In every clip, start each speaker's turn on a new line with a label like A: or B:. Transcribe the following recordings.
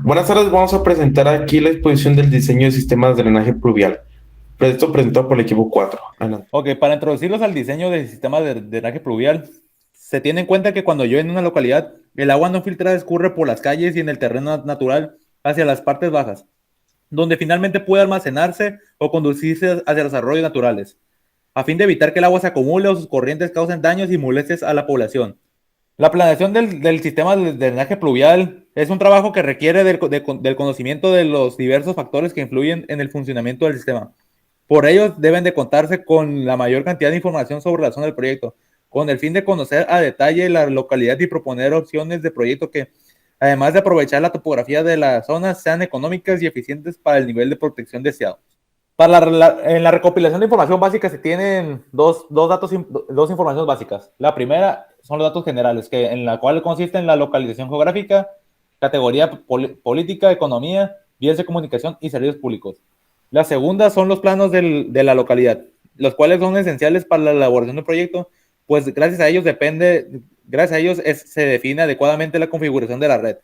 A: Buenas tardes, vamos a presentar aquí la exposición del diseño de sistemas de drenaje pluvial. Esto presentado por el equipo 4. Adelante.
B: Ok, para introducirlos al diseño del sistema de drenaje pluvial, se tiene en cuenta que cuando llueve en una localidad, el agua no filtrada escurre por las calles y en el terreno natural hacia las partes bajas, donde finalmente puede almacenarse o conducirse hacia los arroyos naturales, a fin de evitar que el agua se acumule o sus corrientes causen daños y molestias a la población. La planeación del sistema de drenaje pluvial es un trabajo que requiere del conocimiento de los diversos factores que influyen en el funcionamiento del sistema. Por ello, deben de contarse con la mayor cantidad de información sobre la zona del proyecto, con el fin de conocer a detalle la localidad y proponer opciones de proyecto que, además de aprovechar la topografía de la zona, sean económicas y eficientes para el nivel de protección deseado. En la recopilación de información básica se tienen dos informaciones básicas. La primera son los datos generales, en la cual consiste en la localización geográfica, categoría política, economía, vías de comunicación y servicios públicos. La segunda son los planos de la localidad, los cuales son esenciales para la elaboración del proyecto, pues gracias a ellos se define adecuadamente la configuración de la red,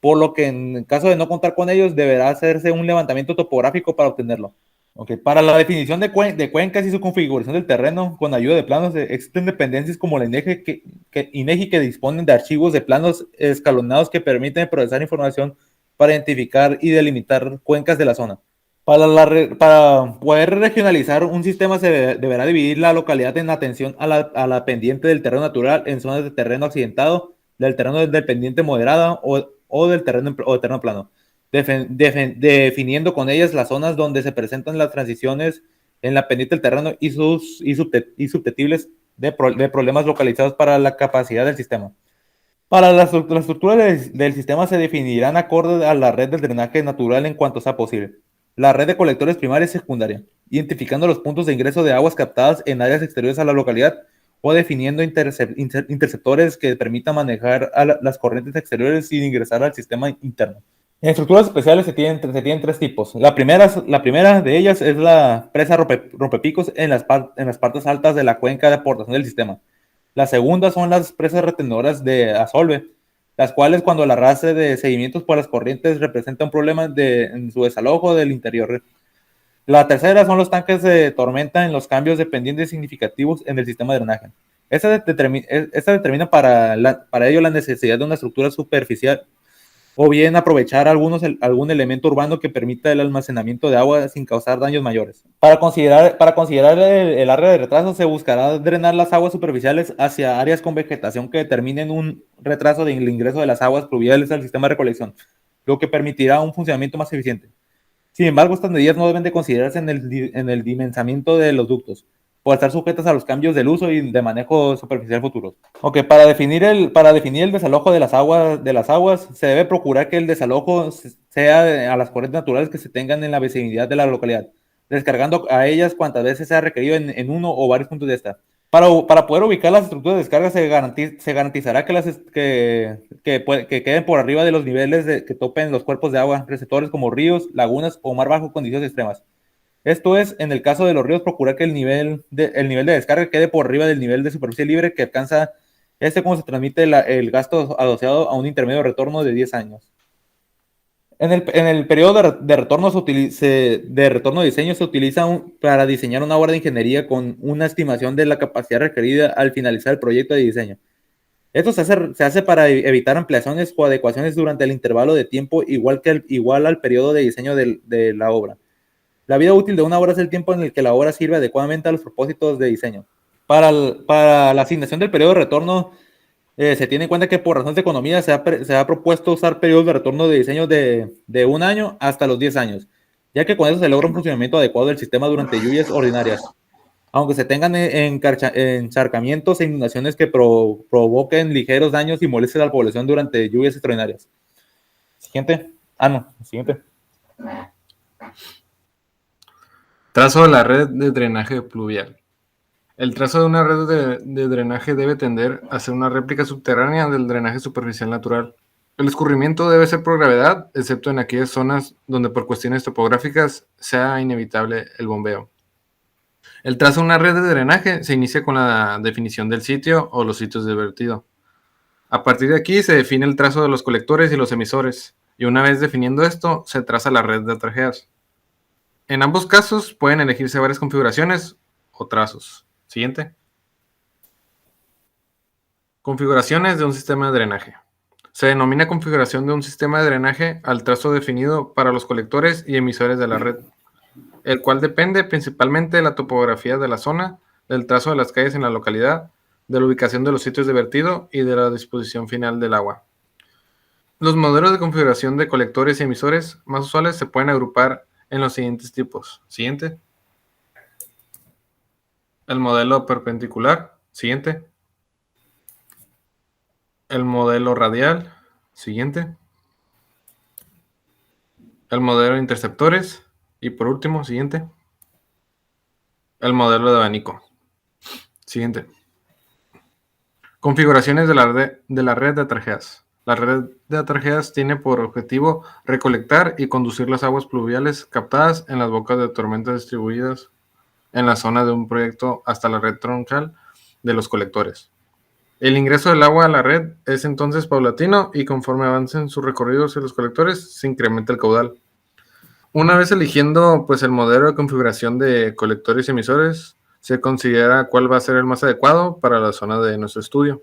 B: por lo que en caso de no contar con ellos deberá hacerse un levantamiento topográfico para obtenerlo. Okay. Para la definición de cuencas y su configuración del terreno con ayuda de planos, existen dependencias como la INEGI que disponen de archivos de planos escalonados que permiten procesar información para identificar y delimitar cuencas de la zona. Para poder regionalizar un sistema se deberá dividir la localidad en atención a la pendiente del terreno natural en zonas de terreno accidentado, del terreno del pendiente moderada o del terreno plano, definiendo con ellas las zonas donde se presentan las transiciones en la pendiente del terreno y susceptibles de problemas localizados para la capacidad del sistema. Para la estructura del sistema se definirán acorde a la red del drenaje natural en cuanto sea posible. La red de colectores primaria y secundaria, identificando los puntos de ingreso de aguas captadas en áreas exteriores a la localidad o definiendo interceptores que permitan manejar las corrientes exteriores sin ingresar al sistema interno. En estructuras especiales se tienen tres tipos. La primera de ellas es la presa rompepicos en las partes altas de la cuenca de aportación del sistema. La segunda son las presas retenedoras de asolve, las cuales cuando el arrastre de sedimentos por las corrientes representa un problema en su desalojo del interior. La tercera son los tanques de tormenta en los cambios de pendientes significativos en el sistema de drenaje. Esta determina para ello la necesidad de una estructura superficial o bien aprovechar algún elemento urbano que permita el almacenamiento de agua sin causar daños mayores. Para considerar el área de retraso, se buscará drenar las aguas superficiales hacia áreas con vegetación que determinen un retraso del ingreso de las aguas pluviales al sistema de recolección, lo que permitirá un funcionamiento más eficiente. Sin embargo, estas medidas no deben de considerarse en el dimensionamiento de los ductos, por estar sujetas a los cambios del uso y de manejo superficial futuros. Ok, para definir el desalojo de las aguas, se debe procurar que el desalojo sea a las corrientes naturales que se tengan en la vicinidad de la localidad, descargando a ellas cuantas veces sea requerido en uno o varios puntos de esta. Para poder ubicar las estructuras de descarga, se garantizará que queden por arriba de los niveles que topen los cuerpos de agua, receptores como ríos, lagunas o mar bajo condiciones extremas. Esto es, en el caso de los ríos, procurar que el nivel de descarga quede por arriba del nivel de superficie libre que alcanza cuando se transmite el gasto asociado a un intermedio retorno de 10 años. En el periodo de retorno, de retorno de diseño se utiliza para diseñar una obra de ingeniería con una estimación de la capacidad requerida al finalizar el proyecto de diseño. Esto se hace para evitar ampliaciones o adecuaciones durante el intervalo de tiempo igual al periodo de diseño de la obra. La vida útil de una obra es el tiempo en el que la obra sirve adecuadamente a los propósitos de diseño. Para la asignación del periodo de retorno, se tiene en cuenta que por razones de economía se ha propuesto usar periodos de retorno de diseño de un año hasta los 10 años, ya que con eso se logra un funcionamiento adecuado del sistema durante lluvias ordinarias, aunque se tengan encharcamientos e inundaciones que provoquen ligeros daños y molestias a la población durante lluvias extraordinarias. Siguiente. No, siguiente.
C: Trazo de la red de drenaje pluvial. El trazo de una red de drenaje debe tender a ser una réplica subterránea del drenaje superficial natural. El escurrimiento debe ser por gravedad, excepto en aquellas zonas donde por cuestiones topográficas sea inevitable el bombeo. El trazo de una red de drenaje se inicia con la definición del sitio o los sitios de vertido. A partir de aquí se define el trazo de los colectores y los emisores. y una vez definiendo esto, se traza la red de trajeas. En ambos casos pueden elegirse varias configuraciones o trazos. Siguiente. Configuraciones de un sistema de drenaje. Se denomina configuración de un sistema de drenaje al trazo definido para los colectores y emisores de la red, el cual depende principalmente de la topografía de la zona, del trazo de las calles en la localidad, de la ubicación de los sitios de vertido y de la disposición final del agua. Los modelos de configuración de colectores y emisores más usuales se pueden agrupar en los siguientes tipos. Siguiente. El modelo perpendicular. Siguiente. El modelo radial. Siguiente. El modelo de interceptores. Y por último, siguiente. El modelo de abanico. Siguiente. Configuraciones de la red de atrajeas. La red de atrajeas tiene por objetivo recolectar y conducir las aguas pluviales captadas en las bocas de tormenta distribuidas en la zona de un proyecto hasta la red troncal de los colectores. El ingreso del agua a la red es entonces paulatino y conforme avancen sus recorridos en los colectores se incrementa el caudal. Una vez eligiendo pues el modelo de configuración de colectores y emisores, se considera cuál va a ser el más adecuado para la zona de nuestro estudio.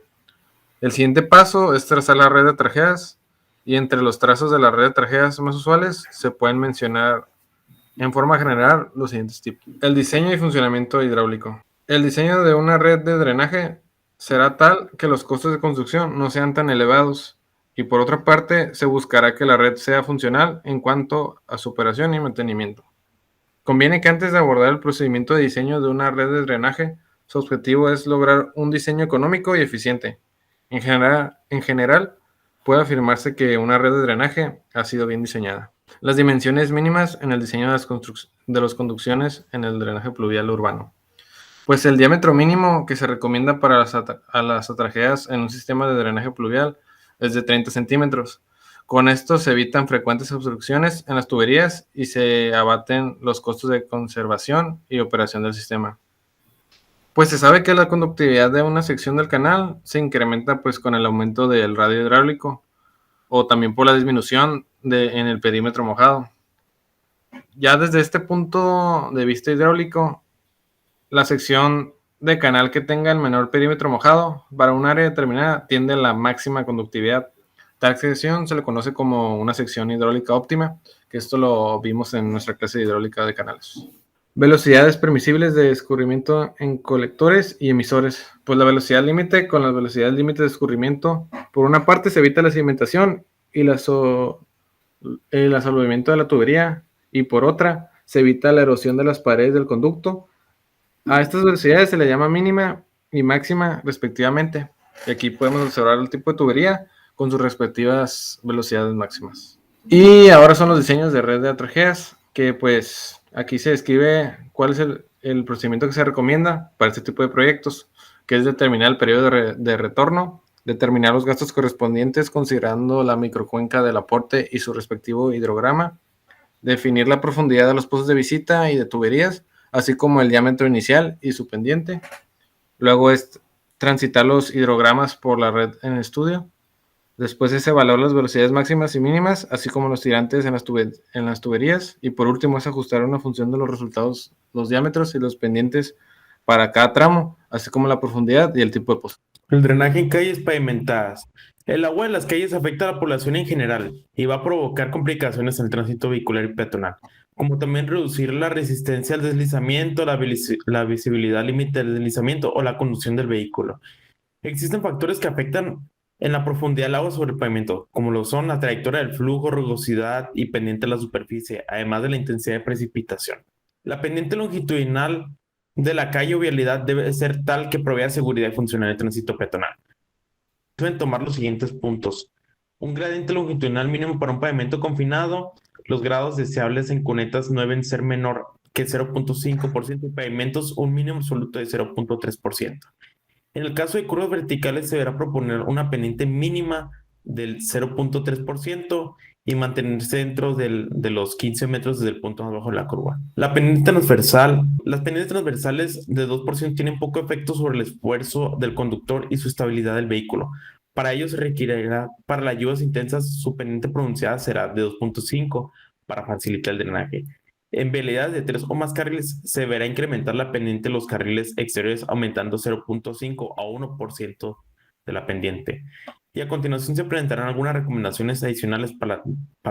C: El siguiente paso es trazar la red de trajeas y entre los trazos de la red de trajeas más usuales se pueden mencionar en forma general los siguientes tipos. El diseño y funcionamiento hidráulico. El diseño de una red de drenaje será tal que los costos de construcción no sean tan elevados y por otra parte se buscará que la red sea funcional en cuanto a su operación y mantenimiento. Conviene que antes de abordar el procedimiento de diseño de una red de drenaje, su objetivo es lograr un diseño económico y eficiente. En general, puede afirmarse que una red de drenaje ha sido bien diseñada. Las dimensiones mínimas en el diseño de las conducciones en el drenaje pluvial urbano. Pues el diámetro mínimo que se recomienda para las atrajeas en un sistema de drenaje pluvial es de 30 centímetros. Con esto se evitan frecuentes obstrucciones en las tuberías y se abaten los costos de conservación y operación del sistema. Pues se sabe que la conductividad de una sección del canal se incrementa pues con el aumento del radio hidráulico o también por la disminución en el perímetro mojado. Ya desde este punto de vista hidráulico, la sección de canal que tenga el menor perímetro mojado para un área determinada tiende a la máxima conductividad. Tal sección se le conoce como una sección hidráulica óptima, que esto lo vimos en nuestra clase de hidráulica de canales. Velocidades permisibles de escurrimiento en colectores y emisores. Pues la velocidad límite con las velocidades límites de escurrimiento, por una parte se evita la sedimentación y el asolvamiento de la tubería, y por otra se evita la erosión de las paredes del conducto. A estas velocidades se le llama mínima y máxima respectivamente. Y aquí podemos observar el tipo de tubería con sus respectivas velocidades máximas. Y ahora son los diseños de red de atrajeas, que pues aquí se describe cuál es el procedimiento que se recomienda para este tipo de proyectos, que es determinar el periodo de retorno, determinar los gastos correspondientes considerando la microcuenca del aporte y su respectivo hidrograma, definir la profundidad de los pozos de visita y de tuberías, así como el diámetro inicial y su pendiente. Luego es transitar los hidrogramas por la red en el estudio. Después es evaluar las velocidades máximas y mínimas, así como los tirantes en las tuberías. Y por último es ajustar una función de los resultados, los diámetros y los pendientes para cada tramo, así como la profundidad y el tipo de pozo.
A: El drenaje en calles pavimentadas. El agua en las calles afecta a la población en general y va a provocar complicaciones en el tránsito vehicular y peatonal, como también reducir la resistencia al deslizamiento, la visibilidad límite del deslizamiento o la conducción del vehículo. Existen factores que afectan en la profundidad del agua sobre el pavimento, como lo son la trayectoria del flujo, rugosidad y pendiente de la superficie, además de la intensidad de precipitación. La pendiente longitudinal de la calle o vialidad debe ser tal que provea seguridad y funcionalidad del tránsito peatonal. Deben tomar los siguientes puntos. Un gradiente longitudinal mínimo para un pavimento confinado. Los grados deseables en cunetas no deben ser menor que 0.5% y pavimentos un mínimo absoluto de 0.3%. En el caso de curvas verticales se deberá proponer una pendiente mínima del 0.3% y mantenerse dentro de los 15 metros desde el punto más bajo de la curva. La pendiente transversal. Las pendientes transversales de 2% tienen poco efecto sobre el esfuerzo del conductor y su estabilidad del vehículo. Para ello se requerirá, para las lluvias intensas, su pendiente pronunciada será de 2.5 para facilitar el drenaje. En vialidades de 3 o más carriles se verá incrementar la pendiente de los carriles exteriores aumentando 0.5 a 1% de la pendiente. Y a continuación se presentarán algunas recomendaciones adicionales para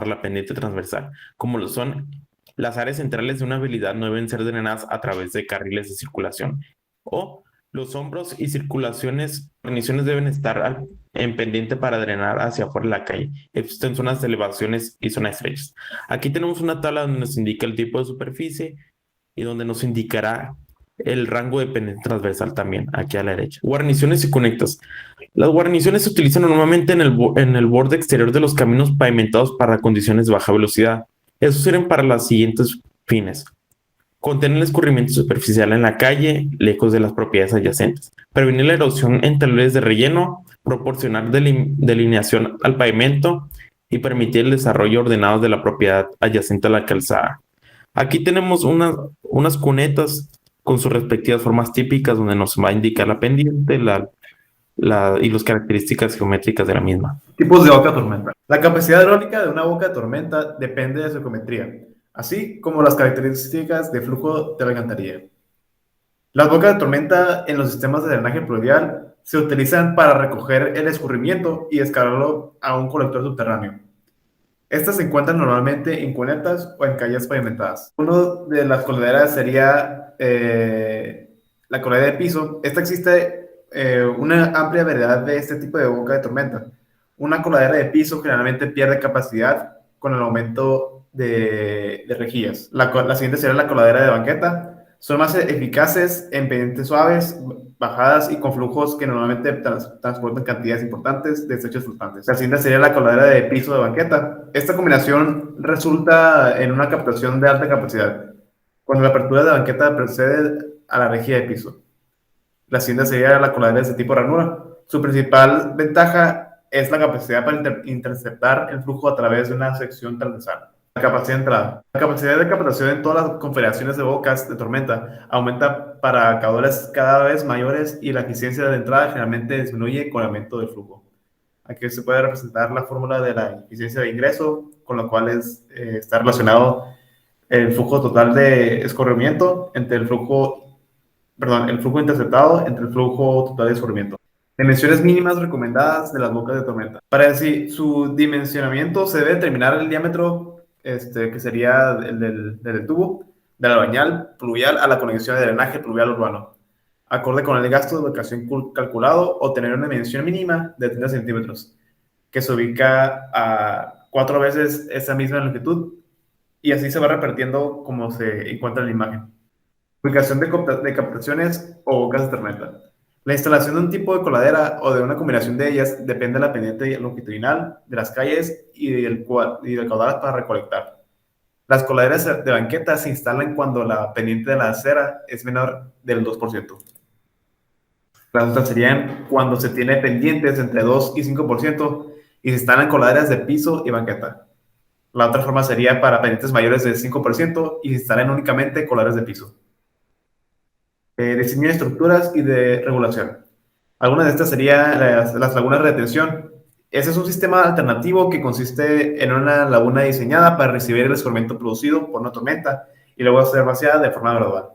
A: la pendiente transversal, como lo son las áreas centrales de una vialidad no deben ser drenadas a través de carriles de circulación o los hombros y guarniciones deben estar en pendiente para drenar hacia afuera de la calle. Existen zonas de elevaciones y zonas estrechas. Aquí tenemos una tabla donde nos indica el tipo de superficie y donde nos indicará el rango de pendiente transversal también, aquí a la derecha. Guarniciones y conectas. Las guarniciones se utilizan normalmente en el borde exterior de los caminos pavimentados para condiciones de baja velocidad. Estos sirven para los siguientes fines: contener el escurrimiento superficial en la calle, lejos de las propiedades adyacentes, prevenir la erosión en talleres de relleno, proporcionar delineación al pavimento y permitir el desarrollo ordenado de la propiedad adyacente a la calzada. Aquí tenemos unas cunetas con sus respectivas formas típicas donde nos va a indicar la pendiente y las características geométricas de la misma.
D: Tipos de boca de tormenta. La capacidad hidráulica de una boca de tormenta depende de su geometría, así como las características de flujo de la alcantarilla. Las bocas de tormenta en los sistemas de drenaje pluvial se utilizan para recoger el escurrimiento y descargarlo a un colector subterráneo. Estas se encuentran normalmente en cunetas o en calles pavimentadas. Una de las coladeras sería la coladera de piso. Esta existe una amplia variedad de este tipo de boca de tormenta. Una coladera de piso generalmente pierde capacidad con el aumento de rejillas. La siguiente sería la coladera de banqueta. Son más eficaces en pendientes suaves, bajadas y con flujos que normalmente transportan cantidades importantes de desechos flotantes. La siguiente sería la coladera de piso de banqueta. Esta combinación resulta en una captación de alta capacidad, cuando la apertura de banqueta precede a la rejilla de piso. La siguiente sería la coladera de este tipo ranura. Su principal ventaja es la capacidad para interceptar el flujo a través de una sección transversal. La capacidad de entrada. La capacidad de captación en todas las configuraciones de bocas de tormenta aumenta para caudales cada vez mayores y la eficiencia de entrada generalmente disminuye con el aumento del flujo. Aquí se puede representar la fórmula de la eficiencia de ingreso, con lo cual está relacionado el flujo total de escurrimiento entre el flujo interceptado entre el flujo total de escurrimiento. Dimensiones mínimas recomendadas de las bocas de tormenta. Para decir, su dimensionamiento se debe determinar el diámetro que sería el del tubo, del albañal pluvial a la conexión de drenaje pluvial urbano, acorde con el gasto de ubicación calculado, o tener una dimensión mínima de 30 centímetros, que se ubica a 4 veces esa misma longitud, y así se va repitiendo como se encuentra en la imagen. Ubicación de captaciones o bocas de tormenta. La instalación de un tipo de coladera o de una combinación de ellas depende de la pendiente longitudinal de las calles y del caudal para recolectar. Las coladeras de banqueta se instalan cuando la pendiente de la acera es menor del 2%. Las otras serían cuando se tiene pendientes entre 2 y 5% y se instalan coladeras de piso y banqueta. La otra forma sería para pendientes mayores del 5% y se instalan únicamente coladeras de piso. Diseño de estructuras y de regulación. Algunas de estas serían las lagunas de retención. Ese es un sistema alternativo que consiste en una laguna diseñada para recibir el escurrimiento producido por una tormenta y luego ser vaciada de forma gradual.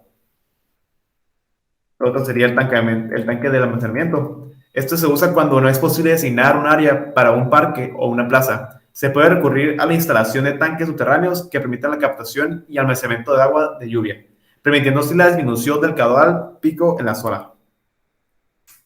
D: Otro sería el tanque del almacenamiento. Esto se usa cuando no es posible designar un área para un parque o una plaza. Se puede recurrir a la instalación de tanques subterráneos que permitan la captación y almacenamiento de agua de lluvia, permitiendo así la disminución del caudal pico en la zona.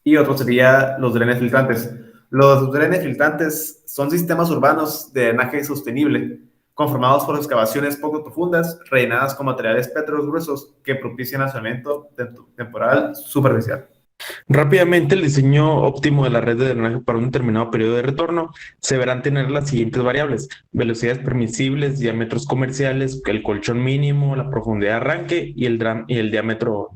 D: Y otro sería los drenes filtrantes. Los drenes filtrantes son sistemas urbanos de drenaje sostenible, conformados por excavaciones poco profundas, rellenadas con materiales pétreos gruesos que propician almacenamiento temporal superficial.
A: Rápidamente, el diseño óptimo de la red de drenaje para un determinado periodo de retorno se verán tener las siguientes variables: velocidades permisibles, diámetros comerciales, el colchón mínimo, la profundidad de arranque y el diámetro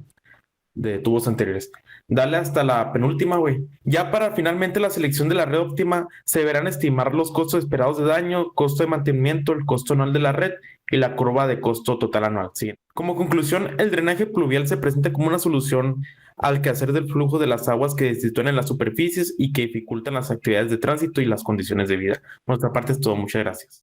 A: de tubos anteriores. Dale hasta la penúltima, güey. Ya para finalmente la selección de la red óptima, se deberán estimar los costos esperados de daño, costo de mantenimiento, el costo anual de la red y la curva de costo total anual. Sí. Como conclusión, el drenaje pluvial se presenta como una solución al quehacer del flujo de las aguas que se sitúan en las superficies y que dificultan las actividades de tránsito y las condiciones de vida. Por nuestra parte es todo, muchas gracias.